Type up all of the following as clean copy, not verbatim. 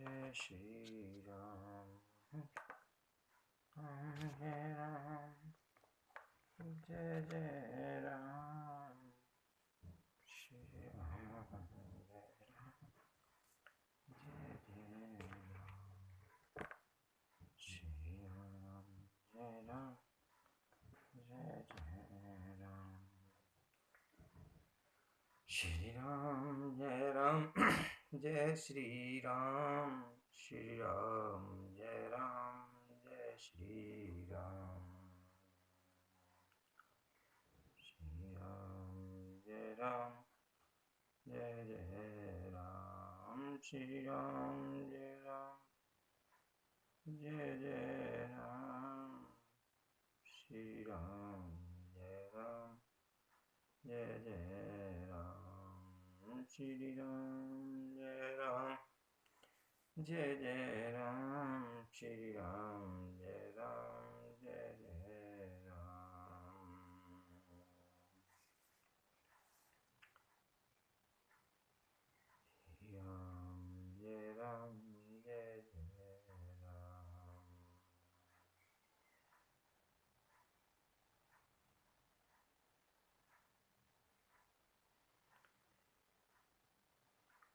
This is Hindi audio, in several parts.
जय श्री राम। जय राम, जय जय राम। श्री राम, जय राम, जय जय राम। श्री राम, जय राम, जय जय राम। श्री राम, जय राम, जय श्री राम। श्री राम, जय राम, जय श्री राम। श्री राम, जय राम, जय जय राम। श्री राम, जय राम, जय जय राम। श्री राम, जय राम, जय जय राम। श्री राम, जय राम, जय जय राम। श्री राम, जय राम, जय जय राम। श्री राम, जय राम, जय जय राम।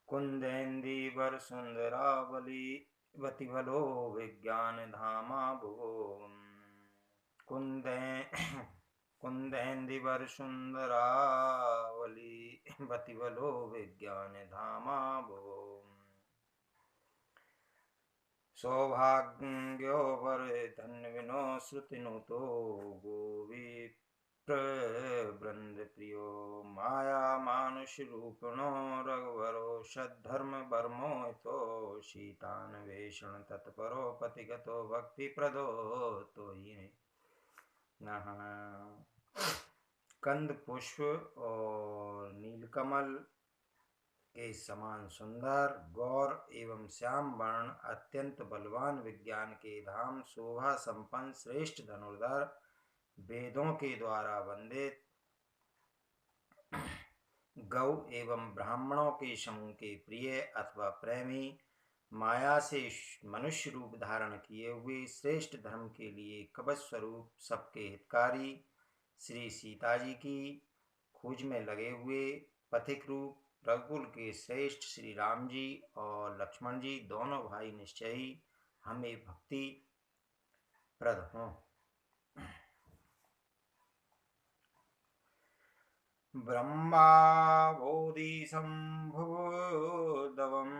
कुंदेन्दीवर सुंदरावली वतिभलो विज्ञान धामा भुवो। कुंदेन्दीवर सुंदरावली वतिभलो विज्ञान धामा भुवो। सौभाग्यो वर धन्विनो श्रुतिनुतो गोवी वृंद प्रियो माया मानुष रूपिणो रघुवरो सद्धर्म बर्मोहितो शीतान्वेषण तत्परो पतिगतो भक्ति प्रदो तो ही नः। कंद पुष्प और नीलकमल के समान सुंदर गौर एवं श्याम वर्ण अत्यंत बलवान विज्ञान के धाम शोभा संपन्न श्रेष्ठ धनुर्धर वेदों के द्वारा वंदित गौ एवं ब्राह्मणों के समूह के प्रिय अथवा प्रेमी माया से मनुष्य रूप धारण किए हुए श्रेष्ठ धर्म के लिए कवच स्वरूप सबके हितकारी श्री सीता जी की खोज में लगे हुए पथिक रूप रघुकुल के श्रेष्ठ श्री राम जी और लक्ष्मण जी दोनों भाई निश्चय ही हमें भक्ति प्रद हों। ब्रह्मा बोधि संभुदवं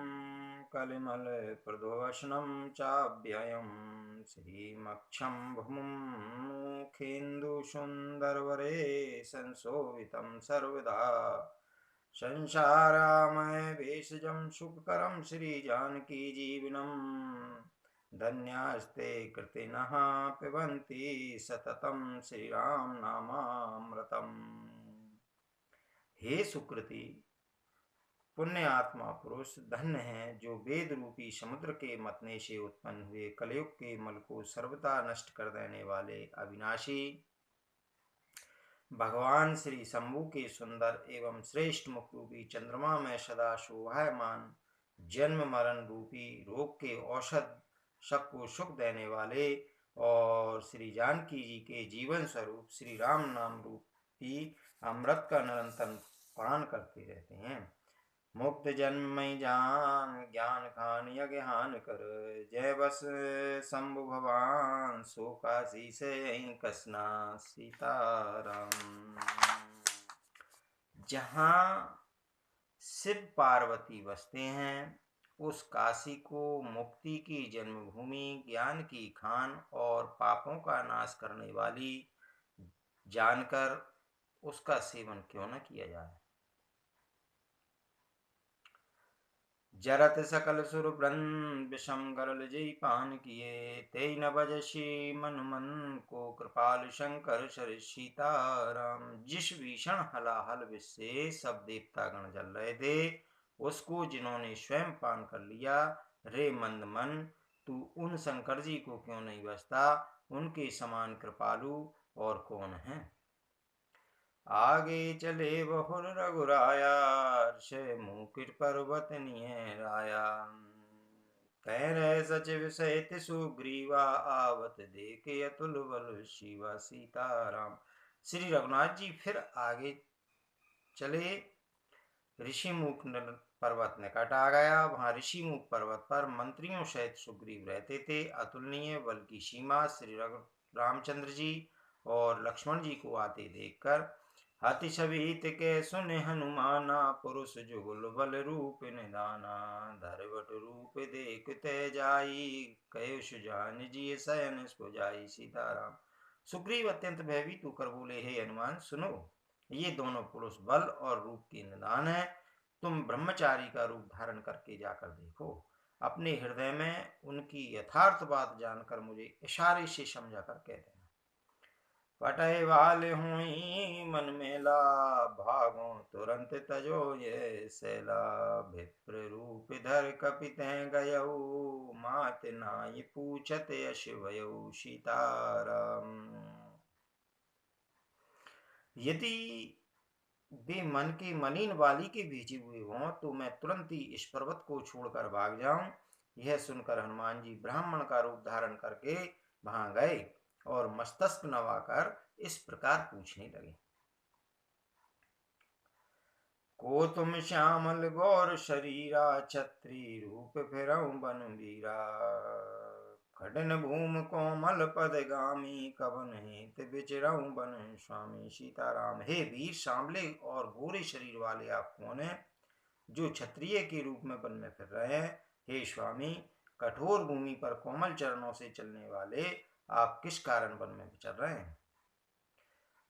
कलिमल प्रदोषणं चाव्ययं श्रीमक्षं भूमुखेन्दु सुंदरवरे संशोभितं सर्वदा संसारामय भेषजं सुखकरं श्रीजानकी जीवनं धन्यास्ते कृतिनः पिबन्ति सततं श्रीराम नामामृतम्। हे सुकृति पुण्य आत्मा पुरुष धन्य है जो वेद रूपी समुद्र के मतने से उत्पन्न हुए कलयुग के मल को सर्वथा नष्ट कर देने वाले अविनाशी भगवान श्री शंभु के सुंदर एवं श्रेष्ठ मुख रूपी चंद्रमा में सदा शोभायमान जन्म मरण रूपी रोग के औषध सबको सुख देने वाले और श्री जानकी जी के जीवन स्वरूप श्री राम नाम रूपी अमृत का निरंतर पान करते रहते हैं। मुक्त जन्मय जान ज्ञान खान यज्ञ हान कर जय बस शंभु भगवान सो काशी से कसना सीताराम। जहाँ शिव पार्वती बसते हैं उस काशी को मुक्ति की जन्मभूमि ज्ञान की खान और पापों का नाश करने वाली जानकर उसका सेवन क्यों न किया जाए। जरत सकल सुर वृंद विषम गरल जय पान किए ते न बजशी मन मन को कृपाल शंकर सर सीताराम। जिस भीषण हलाहल विष से सब देवता गण जल रहे थे उसको जिन्होंने स्वयं पान कर लिया, रे मंद मन तू उन शंकर जी को क्यों नहीं बसता, उनके समान कृपालु और कौन है। आगे चले बहुर रघुराया से मुकुट पर्वत नियराया कह रहे सचिव सहित सुग्रीवा, आवत देखे अतुल बल शिवा। सीताराम। श्री रघुनाथ जी फिर आगे चले। ऋषिमुख पर्वत निकट आ गया। वहां ऋषिमुख पर्वत पर मंत्रियों सहित सुग्रीव रहते थे। अतुलनीय बल की सीमा श्री रामचंद्र जी और लक्ष्मण जी को आते देखकर हाथी सभी के सुने हनुमाना, पुरुष जुगुल बल रूप निदाना। धरवट रूप देख ते जाई, कहे सुजान जी शयन सुजाई। सीताराम। सुग्रीव अत्यंत भयभीत होकर बोले, हे हनुमान सुनो, ये दोनों पुरुष बल और रूप के निदान है। तुम ब्रह्मचारी का रूप धारण करके जाकर देखो। अपने हृदय में उनकी यथार्थ बात जानकर मुझे इशारे से समझा कर कह देना। पटय वाले हुई मन मेला, भागो तुरंत तजो ये सैला। विप्र रूप धर कपित गयऊ, मात नाई पूछत यश भयऊ। सीताराम। यदि वे मन के मलिन वाली के भेजे हुए हों तो मैं तुरंत ही इस पर्वत को छोड़कर भाग जाऊं। यह सुनकर हनुमान जी ब्राह्मण का रूप धारण करके वहां गए और मस्तक नवाकर इस प्रकार पूछने लगे। को तुम श्यामल गौर शरीरा, छत्री रूप फिरऊ बन वीरा। खडन भूम कोमल पद गामी, कवन हित विचरऊ बन स्वामी। सीताराम। हे वीर सांवले और गोरे शरीर वाले आप कौन हैं, जो क्षत्रिय के रूप में वन में फिर रहे हैं। हे स्वामी, कठोर भूमि पर कोमल चरणों से चलने वाले आप किस कारण वन में विचर रहे हैं।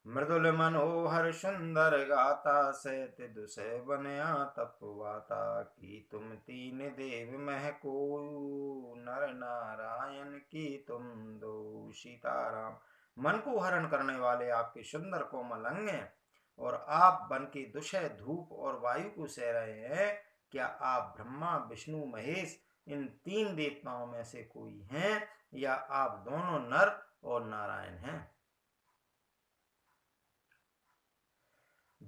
मृदुल मनोहर सुंदर गाता, सहित दुसह बनया तपवाता। की तुम तीन देव मह को, नर नारायण की तुम दो। सीताराम। मन को हरण करने वाले आपके सुंदर कोमल अंग हैं और आप बन के दुषह धूप और वायु को सह रहे हैं। क्या आप ब्रह्मा विष्णु महेश इन तीन देवताओं में से कोई हैं, या आप दोनों नर और नारायण हैं।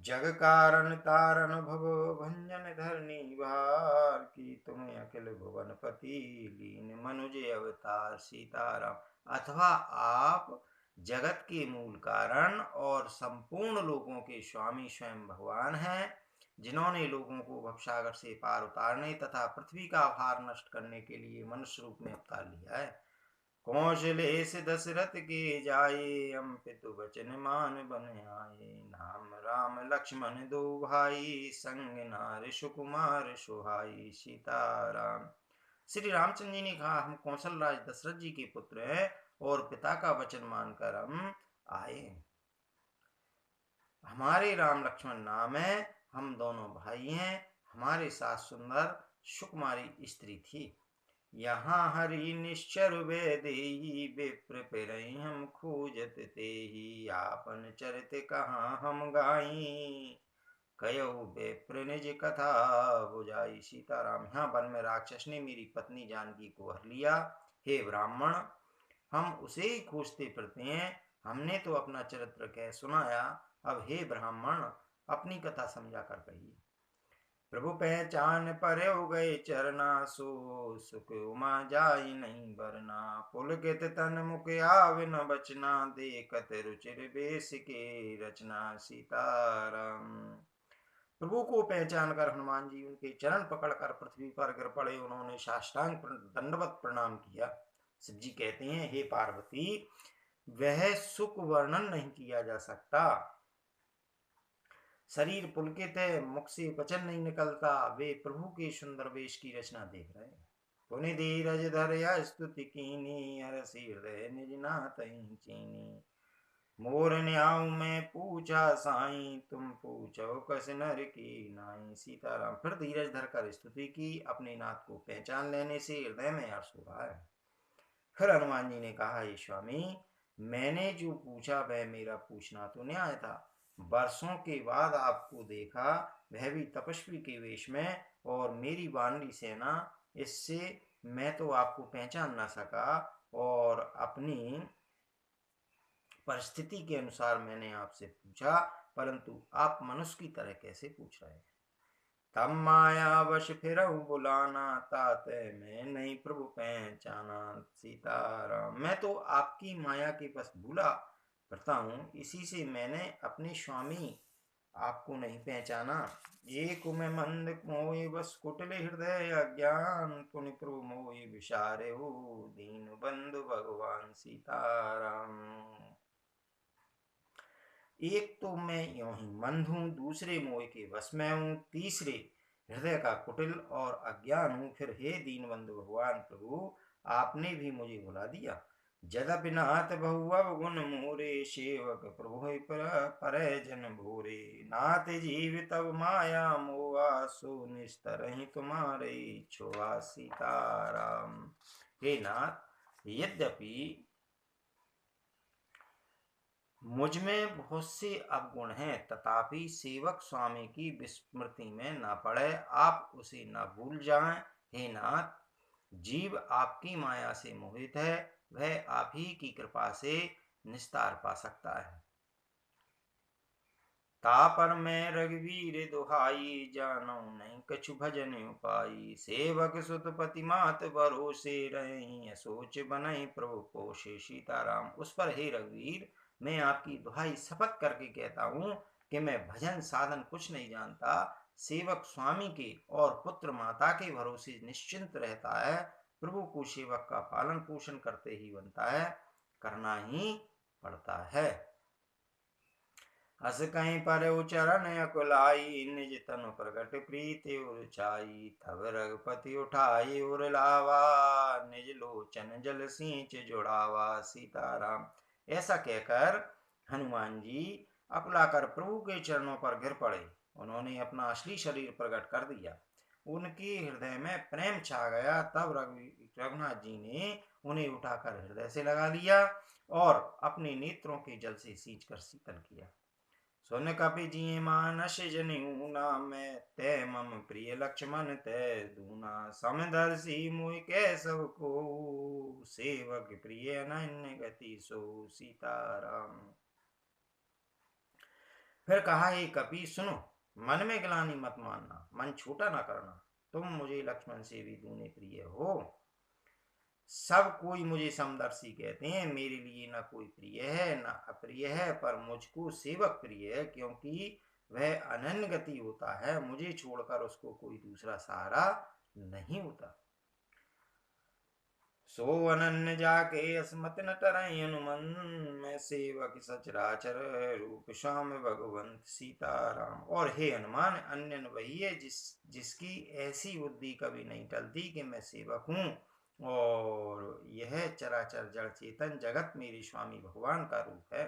जग कारण तारण भव भंजन धरनी भार, की तुम्हें अखिल भुवन पति लीन मनुज अवतार। सीताराम। अथवा आप जगत के मूल कारण और संपूर्ण लोगों के स्वामी स्वयं भगवान हैं, जिन्होंने लोगों को भवसागर से पार उतारने तथा पृथ्वी का भार नष्ट करने के लिए मनुष्य रूप में अवतार लिया है। कौशलेश दशरथ के जाए, हम पितु वचन मान बन आए। नाम राम लक्ष्मण दो भाई, संग नार सुकुमार सुहाई। सीताराम। श्री रामचंद्र जी ने कहा, हम कौशल राज दशरथ जी के पुत्र हैं और पिता का वचन मानकर हम आए। हमारे राम लक्ष्मण नाम है, हम दोनों भाई हैं। हमारे साथ सुंदर सुकुमारी स्त्री थी। यहाँ हरि निश्चर वेदेही, विप्र पिरई हम खोजत तेही। आपन चरित कहाँ हम गाई, कयऊ विप्र निज कथा बुझाई। सीताराम। यहाँ वन में राक्षस ने मेरी पत्नी जानकी को हर लिया। हे ब्राह्मण, हम उसे ही खोजते फिरते हैं। हमने तो अपना चरित्र कह सुनाया, अब हे ब्राह्मण अपनी कथा समझा कर कहिए। प्रभु पहचान पर हो गए चरना, सो सुख उमा जाई नहीं बरना। पुलकित तन मुख आवे न बचना, देखत रुचिर बेस के रचना। सीताराम। प्रभु को पहचान कर हनुमान जी उनके चरण पकड़कर पृथ्वी पर गिर पड़े। उन्होंने साष्टांग दंडवत प्रणाम किया। शिव जी कहते हैं, हे पार्वती, वह सुख वर्णन नहीं किया जा सकता। शरीर पुलकित है, मुख से वचन नहीं निकलता। वे प्रभु के सुंदर वेश की रचना देख रहे हैं। पुनि धीरज धर स्तुति कीनी, हरषि हृदय निज नाथ चीनी। मोर न्याऊ में पूछा साई, तुम पूछो कस नर की नाई। सीताराम। फिर धीरज धरकर स्तुति की। अपने नाथ को पहचान लेने से हृदय में हर्ष हुआ है। फिर हनुमान जी ने कहा, ये स्वामी, मैंने जो पूछा वह मेरा पूछना तो न्याय था। वर्षों के बाद आपको देखा, वह भी तपस्वी के वेश में, और मेरी वानरी सेना, इससे मैं तो आपको पहचान ना सका, और अपनी परिस्थिति के अनुसार मैंने आपसे पूछा, परंतु आप मनुष्य की तरह कैसे पूछ रहे हैं। तब माया वश फिरऊ बुलाना, ताते मैं नहीं प्रभु पहचाना। सीताराम। मैं तो आपकी माया के बस भूला करता हूँ, इसी से मैंने अपने स्वामी आपको नहीं पहचाना। एक मैं मंद मोहि बस कुटिल हृदय अज्ञान, पुनि प्रभु मोहि विसारे हो, दीन बंधु भगवान सीताराम। एक तो मैं यूं ही मंद हूँ, दूसरे मोह के वश में हूँ, तीसरे हृदय का कुटिल और अज्ञान हूँ। फिर हे दीनबंधु भगवान प्रभु, आपने भी मुझे भुला दिया। जदपि नाथ बहु गुण मोरे, सेवक प्रभु पर जन भोरे। नाथ जीव तब माया मोआ, सो निस्तर ही तुम्हारे छोआ। सीताराम। हे नाथ, यद्यपि मुझ में बहुत से अवगुण हैं, तथापि सेवक स्वामी की विस्मृति में न पड़े, आप उसे न भूल जाएं। हे नाथ, जीव आपकी माया से मोहित है, वह आप ही की कृपा से निस्तार पा सकता है। तापर मैं रघुवीर दुहाई, जानऊ नहीं कछु भजन उपाई। सेवक सुत पति मात भरोसे, रही सोच बनई प्रभु पोषे। सीताराम। उस पर हे रघुवीर, मैं आपकी दुहाई शपथ करके कहता हूँ कि मैं भजन साधन कुछ नहीं जानता। सेवक स्वामी के और पुत्र माता के भरोसे निश्चिंत रहता है। प्रभु को सेवक का पालन पोषण करते ही बनता है, करना ही पड़ता है। अस कहीं पर उचरण अकुलाई, निज तनु प्रगट प्रीति उचाई। तब रघुपति उठाई उर लावा, निज लोचन जल सींच जुड़ावा। सीताराम। ऐसा कहकर हनुमान जी अकुलाकर प्रभु के चरणों पर गिर पड़े। उन्होंने अपना असली शरीर प्रकट कर दिया। उनके हृदय में प्रेम छा गया। तब रघुनाथ जी ने उन्हें उठाकर हृदय से लगा लिया और अपने नेत्रों के जल से सींच कर शीतल किया। सुन कपि जिय मानस जनिऊना, मैं ते मम प्रिय लक्ष्मण ते दूना। समदर्शी मुय केशव को, सेवक प्रिय अनन्य गति सो। सीताराम। फिर कहा, हे कपि सुनो, मन में ग्लानि मत मानना, मन छोटा न करना। तुम मुझे लक्ष्मण से भी दूने प्रिय हो। सब कोई मुझे समदर्शी कहते हैं, मेरे लिए न कोई प्रिय है न अप्रिय है, पर मुझको सेवक प्रिय है, क्योंकि वह अनन्य गति होता है। मुझे छोड़कर उसको कोई दूसरा सहारा नहीं होता। सो अनन्य जाके अस्मत न टरई हनुमन, मैं सेवक सचराचर रूप श्याम भगवंत। सीताराम। और हे हनुमान, अन्य वही है जिसकी ऐसी बुद्धि कभी नहीं टलती कि मैं सेवक हूँ, और यह चराचर जड़ चेतन जगत मेरे स्वामी भगवान का रूप है।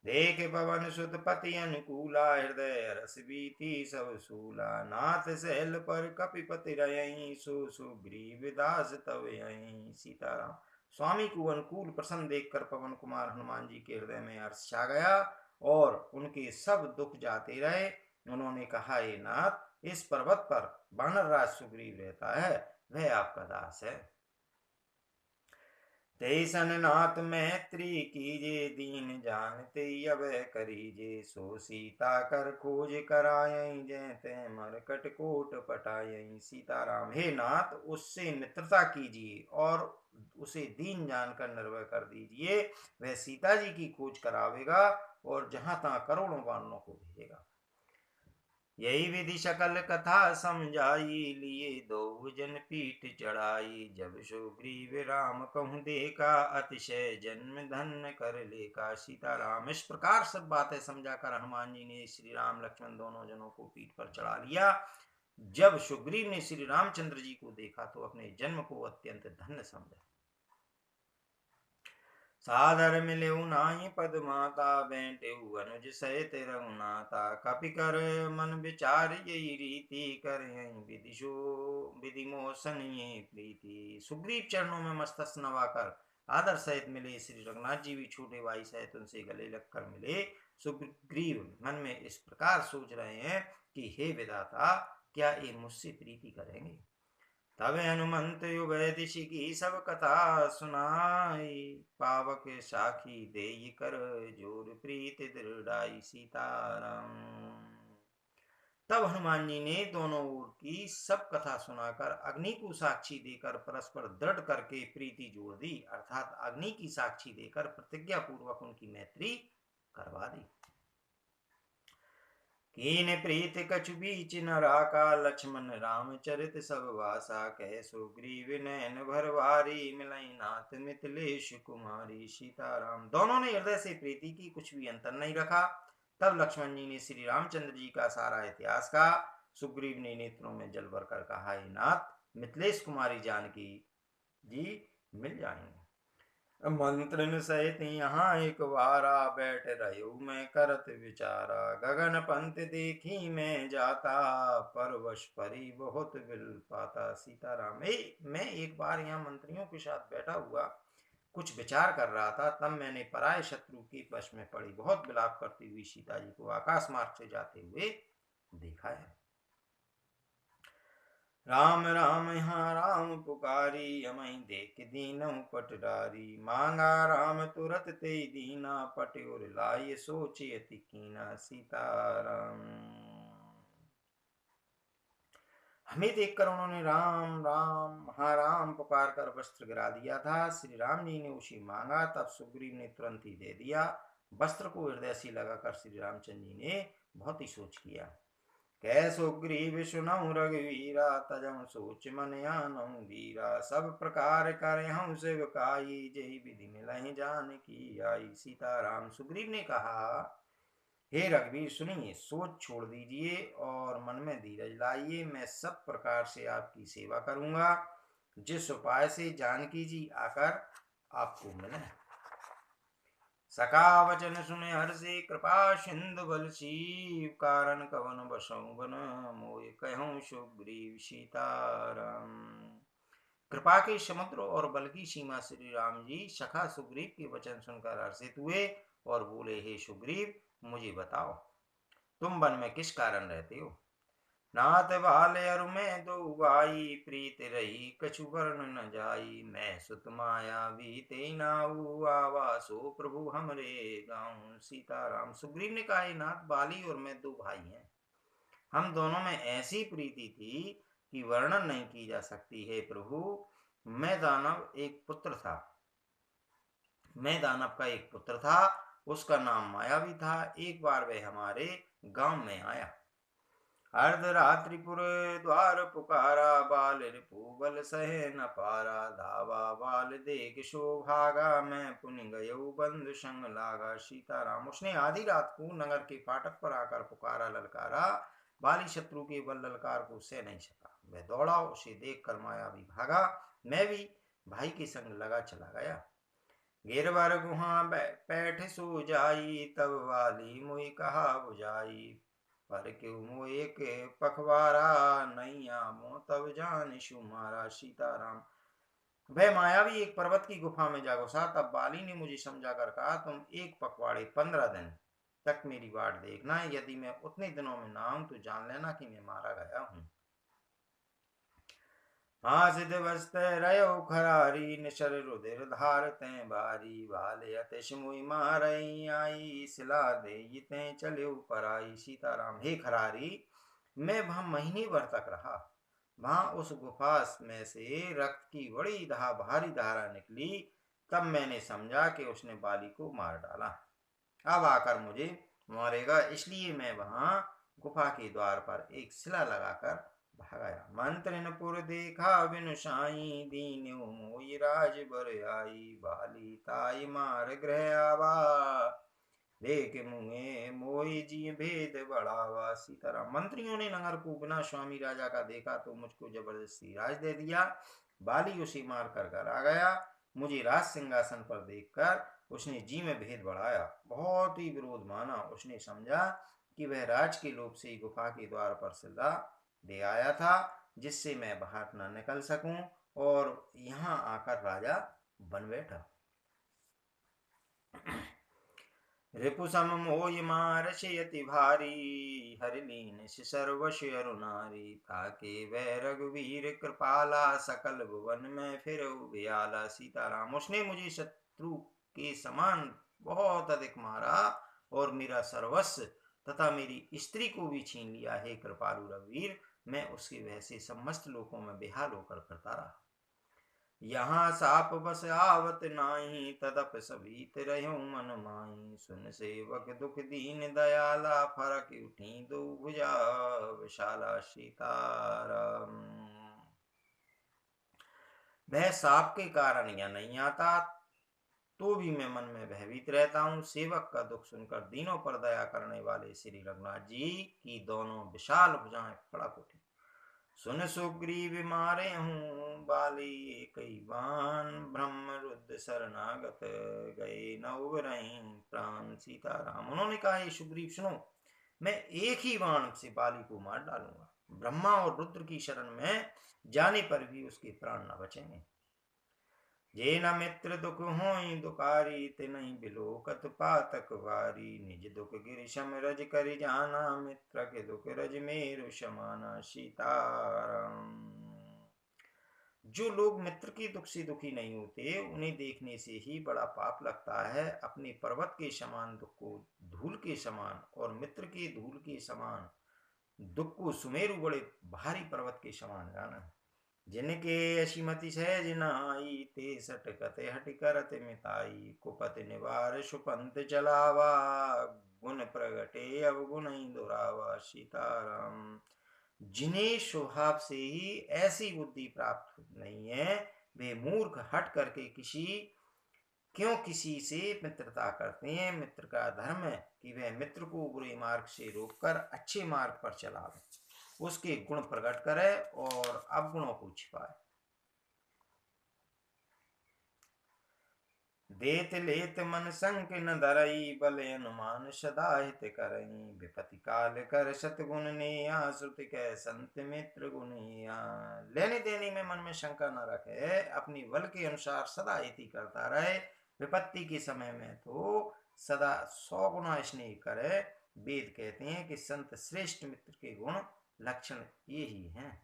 देख पवन सुत पति अनुकूला, हृदय रस बीती सब सूला। नाथ सहल पर कपिपति रयई, सो सुग्रीव दास तव यहीं। सीताराम। स्वामी को अनुकूल प्रसन्न देखकर पवन कुमार हनुमान जी के हृदय में हर्ष छा गया और उनके सब दुख जाते रहे। उन्होंने कहा, हे नाथ, इस पर्वत पर वानरराज सुग्रीव रहता है, वह आपका दास है। तेसन नाथ मैत्री कीजे, दीन जानते अब करीजे। सो सीता कर खोज करायई, जैते मरकट कोट पटायई। सीताराम। हे नाथ, उससे मित्रता कीजिए और उसे दीन जानकर निर्भय कर दीजिए। वह सीता जी की खोज करावेगा और जहां तहां करोड़ों वानरों को भेजेगा। यही विधि सकल कथा समझाई, लिए दो जन पीठ चढ़ाई। जब सुग्रीव राम कहूँ देखा, अतिशय जन्म धन्य कर लेका। सीताराम। इस प्रकार सब बातें समझाकर हनुमान जी ने श्री राम लक्ष्मण दोनों जनों को पीठ पर चढ़ा लिया। जब सुग्रीव ने श्री रामचंद्र जी को देखा तो अपने जन्म को अत्यंत धन्य समझा। सादर मिलेऊ नाई पद माता, बैठेऊ अनुज सहित रघुनाथा। कपि कर मन विचार यही रीति, कर विधि मोसन ये प्रीति। सुग्रीव चरणों में मस्तक नवाकर आदर सहित मिले। श्री रघुनाथ जी भी छोटे भाई सहित उनसे गले लगकर मिले। सुग्रीव मन में इस प्रकार सोच रहे हैं कि हे विधाता, क्या ये मुझसे प्रीति करेंगे। तब हनुमंत युगय दिशि की सब कथा सुनाई, पावक साखी देई कर जोर प्रीति दृढ़ाई। सीताराम। तब हनुमान जी ने दोनों ओर की सब कथा सुनाकर अग्नि को साक्षी देकर परस्पर दृढ़ करके प्रीति जोड़ दी, अर्थात अग्नि की साक्षी देकर प्रतिज्ञा पूर्वक उनकी मैत्री करवा दी। कीन प्रीत कछु बीच न राका, लक्ष्मण राम चरित सब वासा, कह सुग्रीव नैन भरवारी, मिलई नाथ मिथिलेश कुमारी। सीताराम। दोनों ने हृदय से प्रीति की, कुछ भी अंतर नहीं रखा। तब लक्ष्मण जी ने श्री रामचंद्र जी का सारा इतिहास कहा। सुग्रीव ने नेत्रों में जल भरकर कहा, हे नाथ, मिथिलेश कुमारी जानकी जी मिल जाएंगे। मंत्रण सहित यहाँ एक बारा, बैठ रहो मैं करत विचारा, गगन पंत देखी मैं जाता, परवश परी बहुत बिल पाता। सीताराम। मैं एक बार यहाँ मंत्रियों के साथ बैठा हुआ कुछ विचार कर रहा था, तब मैंने पराये शत्रु के वश में पड़ी बहुत विलाप करती हुई सीता जी को आकाश मार्ग से जाते हुए देखा है। राम राम यहाँ राम पुकारी, हमें देख दीनहु पटडारी, मांगा राम तुरत ते दीना, पट और लाय सोचे अति कीना। सीताराम। हमें देखकर उन्होंने राम राम महाराम पुकार कर वस्त्र गिरा दिया था। श्री राम जी ने उसे मांगा, तब सुग्रीव ने तुरंत ही दे दिया। वस्त्र को हृदय से लगाकर श्री रामचंद्र जी ने बहुत ही सोच किया। कै सुग्रीव सुनहु रघुवीरा, तजहु सोच मन आनहु धीरा, सब प्रकार करहु सेवकाई, जहि विधि मिलहि जानकी आई। सीताराम। सुग्रीव ने कहा, हे रघुवीर सुनिए, सोच छोड़ दीजिए और मन में धीरज लाइए। मैं सब प्रकार से आपकी सेवा करूंगा, जिस उपाय से जानकी जी आकर आपको मिले। सका वचन सुने हर्षि, कृपा सिंधु बल सीव, कारण कवन बसहु बन मोय, कहूँ सुग्रीव सीताराम। कृपा के समुद्र और बल की सीमा श्री राम जी सखा सुग्रीव के वचन सुनकर हर्षित हुए और बोले, हे सुग्रीव, मुझे बताओ, तुम वन में किस कारण रहते हो? नाथ भाले अरु में दो भाई, प्रीत रही कछु वर्ण न जाई, मैं सुत माया बीते नाऊ, आवासो प्रभु हमरे गाँव। सीताराम। सुग्रीव ने कहा, नाथ, बाली और मैं दो भाई हैं। हम दोनों में ऐसी प्रीति थी कि वर्णन नहीं की जा सकती है प्रभु। मैं दानव का एक पुत्र था, उसका नाम मायावी था। एक बार वह हमारे गांव में आया, अर्धरात्रिपुर द्वार पुकारा, बाल रिपु बल सहे न पारा, धावा बाल देख शोभागा, मैं पुनि गयो बंधु संग लागा। सीताराम। उसने आधी रात को नगर के फाटक पर आकर पुकारा, ललकारा। बाली शत्रु के बल ललकार को सह नहीं सका, वह दौड़ा, उसे देख कर मायावी भागा। मैं भी भाई के संग लगा चला गया। गिरवर गुहा पैठ सो जाई, तब वाली मुई कहा बुझाई, पर क्यों मो एक पखवारा, नैया मो तब जान सुमारा। सीताराम। वह मायावी एक पर्वत की गुफा में जा घुसा। तब बाली ने मुझे समझा कर कहा, तुम एक पखवाड़े 15 दिन तक मेरी बाट देखना, यदि मैं उतने दिनों में ना आऊं तो जान लेना कि मैं मारा गया हूं। हासिद वस्त रयो खरारी, निशर रुधिर धार तैं बारी, भाले अतिश मुई मारई आई, सिला दे तैं चल्यो पराई। सीताराम। हे खरारी, मैं वहां महीने भर तक रहा। वहां उस गुफा में से रक्त की बड़ी भारी धारा निकली। तब मैंने समझा कि उसने बाली को मार डाला, अब आकर मुझे मारेगा, इसलिए मैं वहां गुफा के द्वार पर एक शिला लगाकर भागाया। मंत्रिन पुर देखा बिनु साई, दीन मोई राज बर आई, बाली ताई मार गृह आवा, देख मुहे मोई जी भेद बढ़ावा। सीताराम। मंत्रियों ने नगर को बिना स्वामी राजा का देखा तो मुझको जबरदस्ती राज दे दिया। बाली उसे मार कर घर आ गया। मुझे राज सिंहासन पर देखकर उसने जी में भेद बढ़ाया, बहुत ही विरोध माना। उसने समझा कि वह राज के लोभ से गुफा के द्वार पर सिला दे आया था, जिससे मैं बाहर न निकल सकूं, और यहाँ आकर राजा बन बैठा। रिपुसम मोय मारस यति भारी, हरिलीन सर्वश अरुनारी, ताके वह रघुवीर कृपाला, सकल भुवन में फिर उबियाला। सीताराम। उसने मुझे शत्रु के समान बहुत अधिक मारा और मेरा सर्वस्व तथा मेरी स्त्री को भी छीन लिया। हे कृपालु रघुवीर, मैं उसके वह से समस्त लोकों में बेहाल होकर करता रहा। यहाँ साप बस आवत नाही, तदप सभी रहो मन माही। सुन सेवक दुख दीन दयाला, फरक उठी दो भुजा विशाला सीताराम। वह साप के कारण या नहीं आता, तो भी मैं मन में भयभीत रहता हूँ। सेवक का दुख सुनकर दीनों पर दया करने वाले श्री रघुनाथ जी की दोनों विशाल भुजाएं फड़क उठी। सुन सुग्रीव मारे हूँ बाली एक ही बाण, ब्रह्म रुद्र शरणागत गए न उबरहीं प्राण। सीताराम। उन्होंने कहा, ये सुग्रीव सुनो, मैं एक ही बाण से बाली को मार डालूंगा। ब्रह्मा और रुद्र की शरण में जाने पर भी उसके प्राण न बचेंगे। जे न मित्र दुख होई दुकारी, तिनहि बिलोकत पातक वारी। निज दुख गिरिशम रज करि जाना, मित्र के दुख रज मेरु समाना। सीताराम। जो लोग मित्र के दुख से दुखी नहीं होते, उन्हें देखने से ही बड़ा पाप लगता है। अपने पर्वत के समान दुख को धूल के समान, और मित्र के धूल के समान दुख को सुमेरु बड़े भारी पर्वत के समान जाना। जिनके असीमति सहज नाई, ते सटकते हट करत मिताई। कुपत निवार सुपंथ चलावा, गुण प्रगटे अवगुण दुरावा। सीताराम। जिन्हें स्वभाव से ही ऐसी बुद्धि प्राप्त नहीं है, वे मूर्ख हट करके किसी से मित्रता करते हैं। मित्र का धर्म है कि वह मित्र को बुरे मार्ग से रोककर अच्छे मार्ग पर चलावे, उसके गुण प्रकट करे और अवगुणों को छिपाए। देत लेत मन संक न धरई, बल अनुमान सदा हित करई। विपति काल कर सतगुण नेया, श्रुति कह संत मित्र गुनिया। लेने देने में मन में शंका न रखे, अपनी बल के अनुसार सदा हित करता रहे। विपत्ति के समय में तो सदा 100 गुना स्नेह करे। वेद कहते हैं कि संत श्रेष्ठ मित्र के गुण लक्षण ये ही हैं।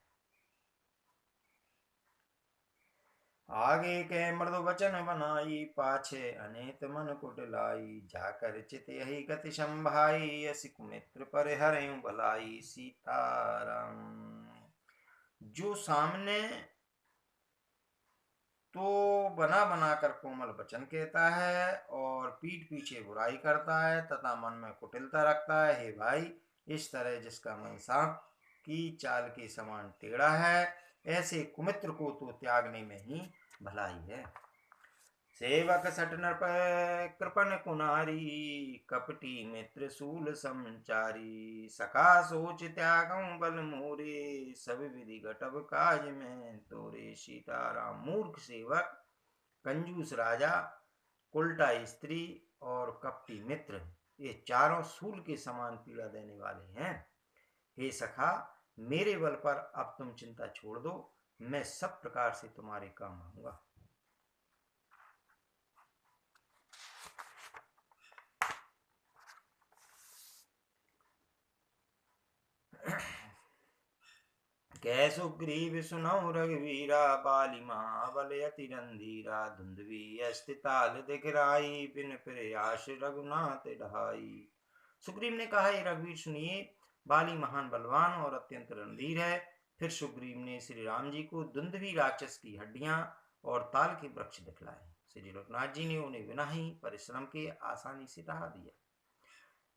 आगे के मृदु वचन बनाई, पाछे अनेत मन कुटिलाई। जाकर चित यही गति संभाई, असिक मित्र पर हरयूं भलाई। सीताराम। जो सामने तो बना बना कर कोमल वचन कहता है, और पीठ पीछे बुराई करता है, तथा मन में कुटिलता रखता है। हे भाई, इस तरह जिसका मन सांप की चाल के समान टेढ़ा है, ऐसे कुमित्र को तो त्यागने में ही भलाई है। सेवक सट नर कृपन कुनारी, कपटी मित्र सूल संचारी। सखा सोच त्यागं बल मोरे, सब विधि घटब काज में तोरे। सीताराम। मूर्ख सेवक, कंजूस राजा, उल्टा स्त्री और कपटी मित्र, ये चारों सूल के समान पीड़ा देने वाले हैं। हे सखा, मेरे बल पर अब तुम चिंता छोड़ दो, मैं सब प्रकार से तुम्हारे काम आऊंगा। कै सुग्रीव सुनौ रघुवीरा, बाली महाबल अति रंधीरा। धुंधवी अस्थिताल दिखराई, बिन प्रयास रघुनाथ ढाई। सुग्रीव ने कहा, हे रघुवीर सुनिए, बाली महान बलवान और अत्यंत रणधीर है। फिर सुग्रीव ने श्री राम जी को धुंधवी राक्षस की हड्डियां और ताल के वृक्ष दिखलाए। श्री रघुनाथ जी ने उन्हें बिना ही परिश्रम के आसानी से ढा दिया।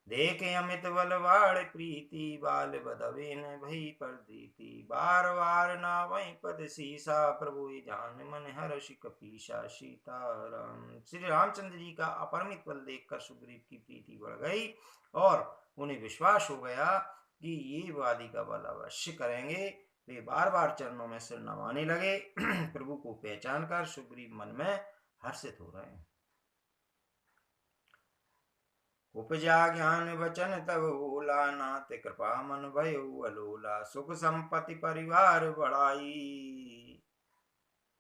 देखे अमित बलवाड़ प्रीति, बाल बदवे न भई परदीति। बार बार ना वही पद सीसा, प्रभु जान मन हर्ष कपीसा। सीताराम। श्री रामचंद्र जी का अपरिमित बल देखकर सुग्रीव की प्रीति बढ़ गई, और उन्हें विश्वास हो गया कि ये वादी का बल अवश्य करेंगे। वे बार बार चरणों में सिर नवाने लगे। प्रभु को पहचान कर सुग्रीव मन में हर्षित हो रहे हैं। उपजा ज्ञान वचन तब ओला, नाथ कृपा मन भयो अलोला। सुख संपत्ति परिवार बढ़ाई,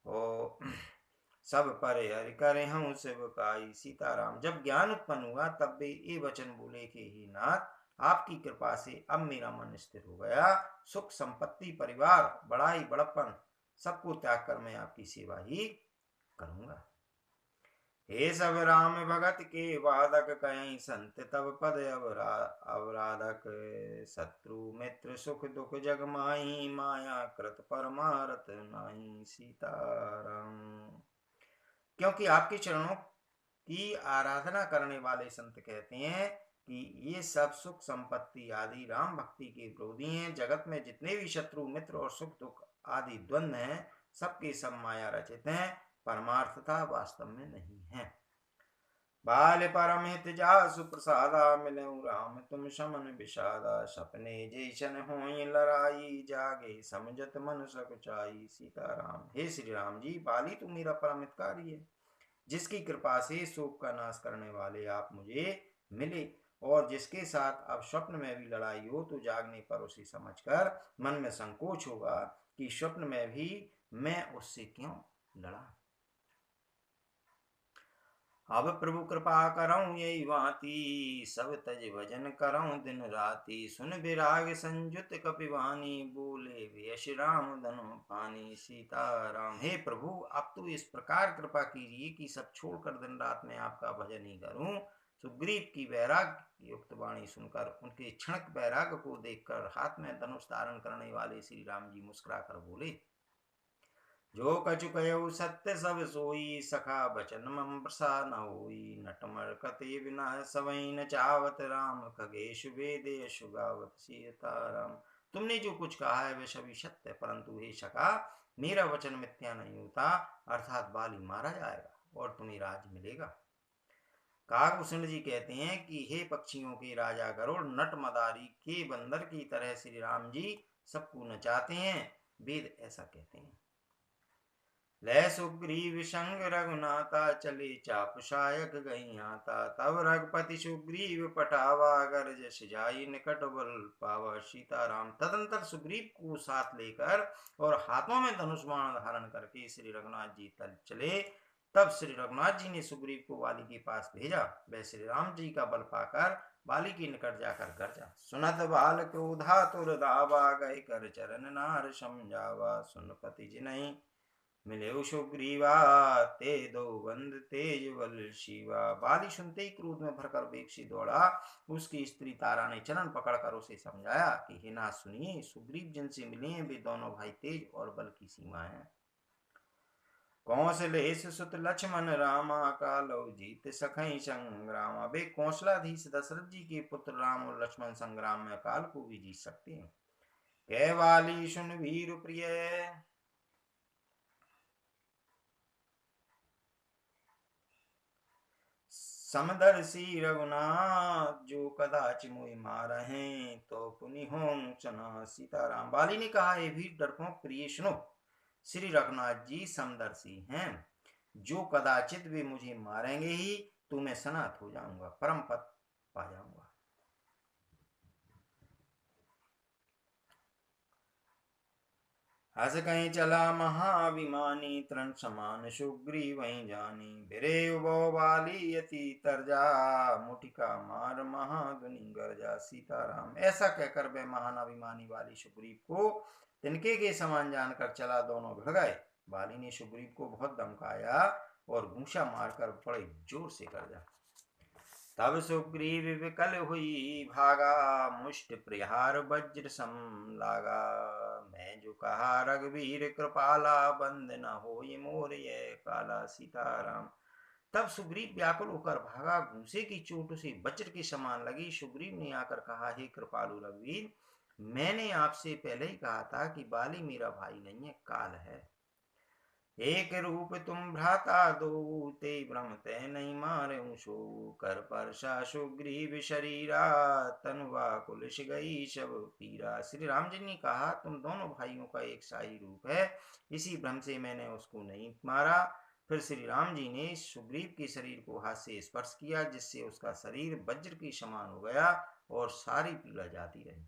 ओ सब पर हरि करे हूँ सेवकाई। सीताराम। जब ज्ञान उत्पन्न हुआ, तब वे ये वचन बोले कि हे नाथ, आपकी कृपा से अब मेरा मन स्थिर हो गया। सुख संपत्ति परिवार बढ़ाई बड़प्पन सबको त्याग कर मैं आपकी सेवा ही करूंगा। हे सब राम भगत के वादक, कहीं संत तब पद अवराधक। शत्रु मित्र सुख दुख जग माही, माया कृत परमारथ नाही। सीताराम। क्योंकि आपके चरणों की आराधना करने वाले संत कहते हैं कि ये सब सुख संपत्ति आदि राम भक्ति के विरोधी हैं। जगत में जितने भी शत्रु मित्र और सुख दुख आदि द्वंद्व हैं, सबके सब माया रचित हैं, परमार्थता वास्तव में नहीं है। बाल परमित जासु प्रसादा, मिलऊ राम तुम समन विषादा। सपने जैसन होई लड़ाई, जागे समझत मन सकुचाई। सीताराम। हे श्री राम जी, बाली तू मेरा परम हितकारी है, जिसकी कृपा से शोक का नाश करने वाले आप मुझे मिले, और जिसके साथ अब स्वप्न में भी लड़ाई हो तो जागने पर उसे समझकर मन में संकोच होगा कि स्वप्न में भी मैं उससे क्यों लड़ा। अब प्रभु कृपा करऊं यही वाती, सब तज भजन करऊं दिन राती। सुन विराग संयुत कपिवानी, बोले यश राम धनु पानी। सीताराम। हे प्रभु, अब तो इस प्रकार कृपा कीजिए कि सब छोड़कर दिन रात में आपका भजन ही करूं। सुग्रीव की वैराग्य युक्त वाणी सुनकर, उनके क्षणिक वैराग्य को देखकर हाथ में धनुष धारण करने वाले श्री राम जी मुस्कुरा कर बोले, जो कछु कयऊ सत्य सब सोई, सखा बचन मम प्रसाद न होई। नटमर कते बिना सवई, न चावत राम खगेश वेदे सुगावत। सीताराम। तुमने जो कुछ कहा है वह सभी सत्य, परंतु हे सखा, मेरा वचन मिथ्या नहीं होता, अर्थात बाली मारा जाएगा और तुम्हें राज मिलेगा। काकभूषण जी कहते हैं कि हे पक्षियों के राजा गरुड़, नट मदारी के बंदर की तरह श्री राम जी सबको नचाते हैं। वेद ऐसा कहते हैं। लय सुग्रीव संग रघुनाथा, चले चाप सायक गई आता। तब रघुपति सुग्रीव पठावा, गर्ज सिजाई निकट बल पावा। सीताराम। तदंतर सुग्रीव को साथ लेकर और हाथों में धनुष बाण धारण करके श्री रघुनाथ जी तल चले। तब श्री रघुनाथ जी ने सुग्रीव को बाली के पास भेजा। वह श्री राम जी का बल पाकर बाली के निकट जाकर गरजा। सुनत बाल क्रोधा तुर धावा, गए कर चरण नार समझावा। सुन पति जिनहि मिले सुग्रीवा, ते दो बंद तेज बल शिवा। बाली सुनते ही क्रोध में भरकर वेग से दौड़ा। उसकी स्त्री तारा ने चरण पकड़कर उसे समझाया कि हे नाथ सुनिए, सुग्रीव जिनसे मिले हैं वे दोनों भाई तेज और बल की सीमा है। कौशलेश सुत लक्ष्मण रामा, कालो जीत सखई संग्रामा। वे कौशलाधीश दशरथ जी के पुत्र राम और लक्ष्मण संग्राम में काल को भी जीत सकते हैं। कह वाली सुन वीर प्रिय, समदर्शी रघुनाथ, जो कदाच मोहि मारहे, तो पुनि होम चना। सीताराम। बाली ने कहा, हे वीर डरपोक प्रिय सुनो, श्री रघुनाथ जी समदर्शी हैं, जो कदाचित वे मुझे मारेंगे ही तो मैं सनाथ हो जाऊंगा, परम पद पा जाऊंगा। हस कहीं चला महाभिमानी, तृण समान सुग्रीव वहीं जानी। बिरे उबो वाली यति तरजा, मुटिका मार महाधुनि गरजा। सीताराम। ऐसा कहकर वे महान अभिमानी वाली सुग्रीव को तिनके के समान जानकर चला, दोनों भिड़ गए। बाली ने सुग्रीव को बहुत धमकाया और घूंसा मारकर बड़े जोर से गरजा। तब सुग्रीव विकल हुई भागा, मुष्ट प्रहार वज्र सम लागा। मैं जो कहा रघुवीर कृपाला, बंद न हो ये मोर ये काला। सीताराम। तब सुग्रीव व्याकुल होकर भागा, घूंसे की चोट उसे वज्र के समान लगी। सुग्रीव ने आकर कहा, हे कृपालु रघुवीर, मैंने आपसे पहले ही कहा था कि बाली मेरा भाई नहीं है, काल है। एक रूप तुम भ्राता दो, ते भ्रम ते नहीं मारे सो। कर परसा सुग्रीव शरीरा, तनुवा कुलिश गई सब पीरा। श्री राम जी ने कहा, तुम दोनों भाइयों का एक शाही रूप है, इसी भ्रम से मैंने उसको नहीं मारा। फिर श्री राम जी ने सुग्रीव के शरीर को हाथ से स्पर्श किया, जिससे उसका शरीर वज्र के समान हो गया और सारी पीड़ा जाती रही।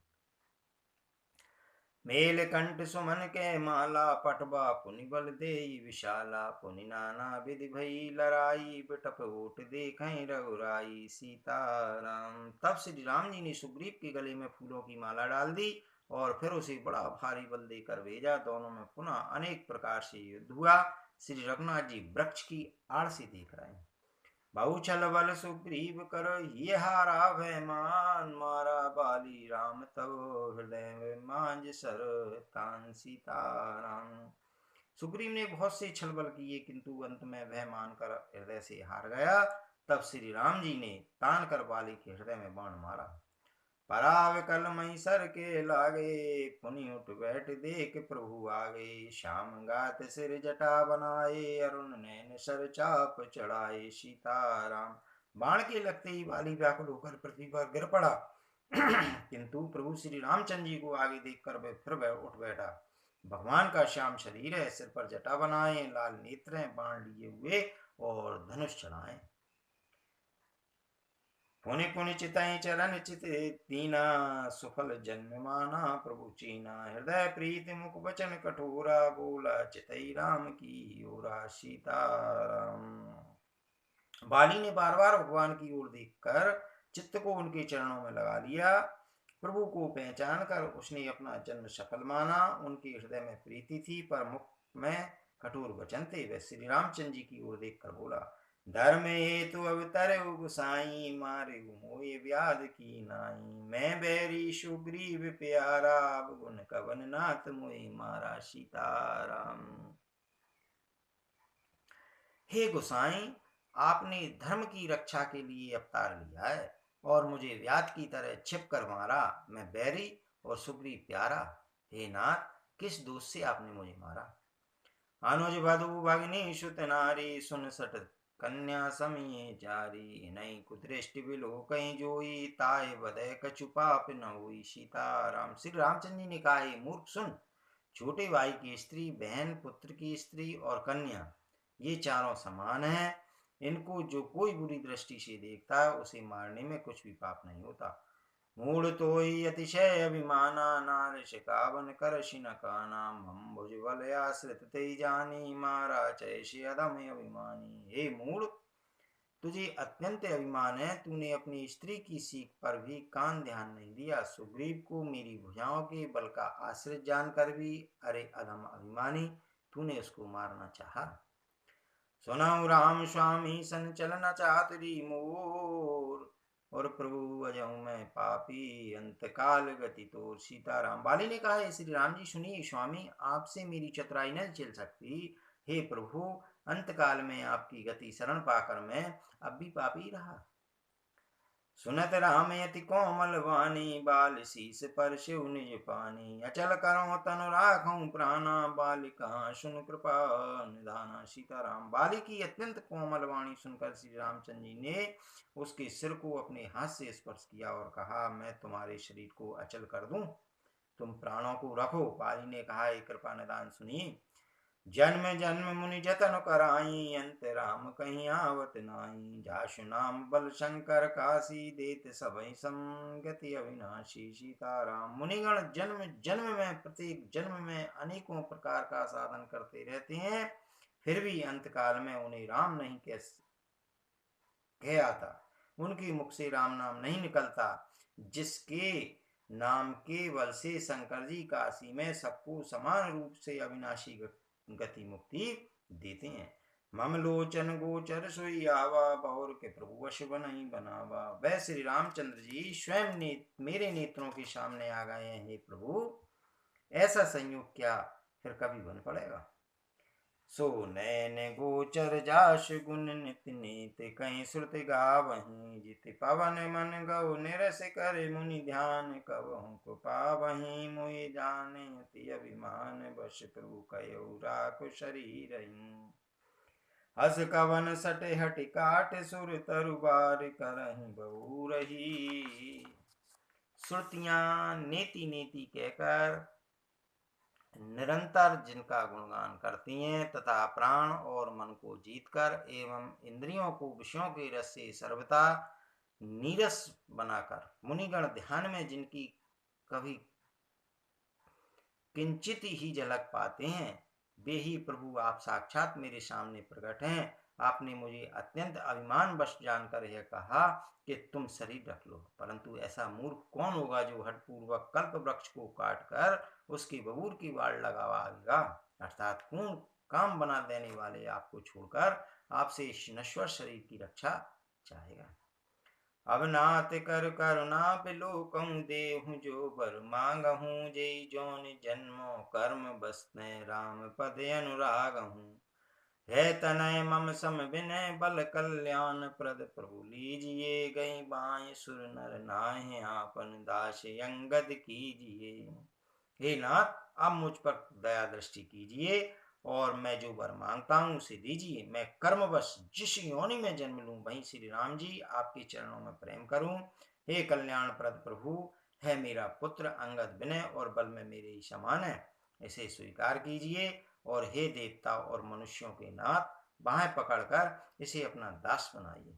मेलकंठ सुमन के माला, पटवा पुनि बल देई विशाला। पुनि नाना विधि भई लड़ाई, बिटप ओट देखई रघुराई। सीताराम। तब श्री राम जी ने सुग्रीव के गले में फूलों की माला डाल दी और फिर उसे बड़ा भारी बल देकर भेजा। दोनों में पुनः अनेक प्रकार से युद्ध हुआ। श्री रघुनाथ जी वृक्ष की आड़ से देख रहे हैं। बहु छल बल सुग्रीव कर ये हारा भय मान, मारा बाली राम तब हृदय मांझ सर तान सीताराम। सुग्रीव ने बहुत से छल बल किए, किंतु अंत में भय मानकर हृदय से हार गया। तब श्री राम जी ने तान कर बाली के हृदय में बाण मारा। पराविकल मई सर के लागे, पुनि उठ बैठ देख प्रभु आगे। श्याम गात सिर जटा बनाए, अरुण नैन सर चाप चढ़ाए सीताराम। बाण के लगते ही बाली व्याकुल होकर पृथ्वी पर गिर पड़ा। किंतु प्रभु श्री रामचंद्र जी को आगे देखकर वे फिर उठ बैठा। भगवान का श्याम शरीर है, सिर पर जटा बनाए, लाल नेत्र हैं, बाण लिए हुए और धनुष चढ़ाए। पुनि पुनि चितई चरण चित दीना, सुफल जन्म माना प्रभु चीना। हृदय प्रीति मुख वचन कठोरा, बोला चितई राम की ओरा सीताराम। बाली ने बार बार भगवान की ओर देखकर चित्त को उनके चरणों में लगा लिया। प्रभु को पहचान कर उसने अपना जन्म सफल माना। उनके हृदय में प्रीति थी, पर मुख में कठोर वचन थे। वह श्री रामचंद्र जी की ओर देखकर बोला, धर्म हेतु अवतर गोसाई, मारे मोए व्याध की नाई। मैं बैरी सुग्रीव प्यारा, अब गुण कवन नाथ मोए मारा सीताराम। हे गोसाई, आपने धर्म की रक्षा के लिए अवतार लिया है और मुझे व्याध की तरह छिप कर मारा। मैं बैरी और सुग्रीव प्यारा। हे नाथ, किस दोष से आपने मुझे मारा? अनुज वधु भगिनी सुत नारी, सुन सट कन्या समिये जारी। नई कुदृष्टि बिलो कहीं जोई, ताय बदय कछु पाप न हुई सीताराम। श्री रामचंद्र जी ने कहा, हे मूर्ख सुन, छोटे भाई की स्त्री, बहन, पुत्र की स्त्री और कन्या, ये चारों समान हैं। इनको जो कोई बुरी दृष्टि से देखता है, उसे मारने में कुछ भी पाप नहीं होता। मूढ़ तो ही अतिशय अभिमाना, नार शिकावन कर शिन काना। हम भुज बल आश्रित ते जानी, मारा चैसे अदम अभिमानी। हे मूढ़, तुझे अत्यंत अभिमान है, तूने अपनी स्त्री की सीख पर भी कान ध्यान नहीं दिया। सुग्रीव को मेरी भुजाओं के बल का आश्रित जानकर भी, अरे अधम अभिमानी, तूने उसको मारना चाहा। सुनहु राम स्वामी सन चलन चातुरी मोर, और प्रभु अजहु मैं पापी अंत काल गति तोर सीताराम। बाली ने कहा, श्री राम जी सुनिए स्वामी, आपसे मेरी चतुराई नहीं चल सकती। हे प्रभु, अंत काल में आपकी गति शरण पाकर मैं अब भी पापी रहा। सुनत राम यति कोमल वाणी, बाल शीस पर शिव निज पानी। अचल करो तनु राखूं प्राणा, बालिका सुन कृपा निधाना सीताराम। बाली की अत्यंत कोमल वाणी सुनकर श्री रामचंद्र जी ने उसके सिर को अपने हाथ से स्पर्श किया और कहा, मैं तुम्हारे शरीर को अचल कर दूं, तुम प्राणों को रखो। बाली ने कहा, एक कृपा निदान सुनिए। जन्म जन्म मुनि जतन कराई, अंत राम कहीं आवत नाई। जासु नाम बल शंकर काशी, देत सबई संगति अविनाशी सीताराम। मुनिगण जन्म जन्म में, प्रत्येक जन्म में अनेकों प्रकार का साधन करते रहते हैं, फिर भी अंत काल में उन्हें राम नहीं कह आता। उनके मुख से राम नाम नहीं निकलता। जिसके नाम के बल से शंकर जी काशी में सबको समान रूप से अविनाशी गति मुक्ति देते हैं। मम लोचन गोचर सोई आवा, बहुर के प्रभु वश बनई बनावा। वह श्री रामचंद्र जी स्वयं ने मेरे नेत्रों के सामने आ गए हैं। हे प्रभु, ऐसा संयोग क्या फिर कभी बन पड़ेगा? सो नैन गोचर जाश गुण नित नीत, कहीं श्रुति गावहीं। जित पवन मन गौ निरस करे, मुनि ध्यान कबहु को पावहीं। मोहि जाने अति अभिमान, बस प्रभु कयौ राखु शरीर। हस कवन सटे हटि काट, सुर तरु बार करहीं बहु रही। श्रुतियां नेति नेति कहकर निरंतर जिनका गुणगान करती हैं, तथा प्राण और मन को जीतकर एवं इंद्रियों को विषयों के रस से सर्वथा नीरस बनाकर मुनिगण ध्यान में जिनकी कभी किंचित ही झलक पाते हैं, वे ही प्रभु आप साक्षात मेरे सामने प्रकट हैं। आपने मुझे अत्यंत अभिमान वश जानकर यह कहा कि तुम शरीर रख लो, परंतु ऐसा मूर्ख कौन होगा जो हठपूर्वक कल्प वृक्ष को काट कर उसके बबूर की बाढ़ लगावेगा? अर्थात कौन काम बना देने वाले आपको छोड़कर आपसे इस नश्वर शरीर की रक्षा चाहेगा। अब नात कर करुणा बिलो कहूँ देहूँ जो बर मांगहूँ जय जौन जन्मो कर्म बसने राम पद अनुराग हूँ। है तनय मम सम विनय बल कल्याण प्रद प्रभु लीजिए गई बाय सुर नर नाहि आपन दास अंगद कीजिए। हे नाथ, आप मुझ पर दया दृष्टि कीजिए और मैं जो वर मांगता हूँ उसे दीजिए। मैं कर्मवश जिस योनि में जन्म लूं वहीं श्री राम जी आपके चरणों में प्रेम करूं। हे कल्याण प्रद प्रभु, है मेरा पुत्र अंगद विनय और बल में मेरे ही समान है, इसे स्वीकार कीजिए। और हे देवता और मनुष्यों के नाथ, बाहें पकड़कर इसे अपना दास बनाइए।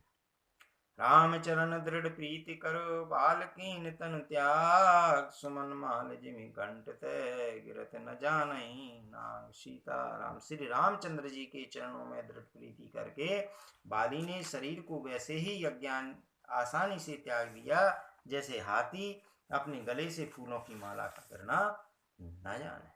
राम चरण दृढ़ प्रीति करो बालकीन तन त्याग सुमन माल जिमि कंठ ते गिरत न जानई नाग। सीता राम श्री रामचंद्र जी के चरणों में दृढ़ प्रीति करके बाली ने शरीर को वैसे ही अज्ञान आसानी से त्याग दिया जैसे हाथी अपने गले से फूलों की माला का करना न जाने।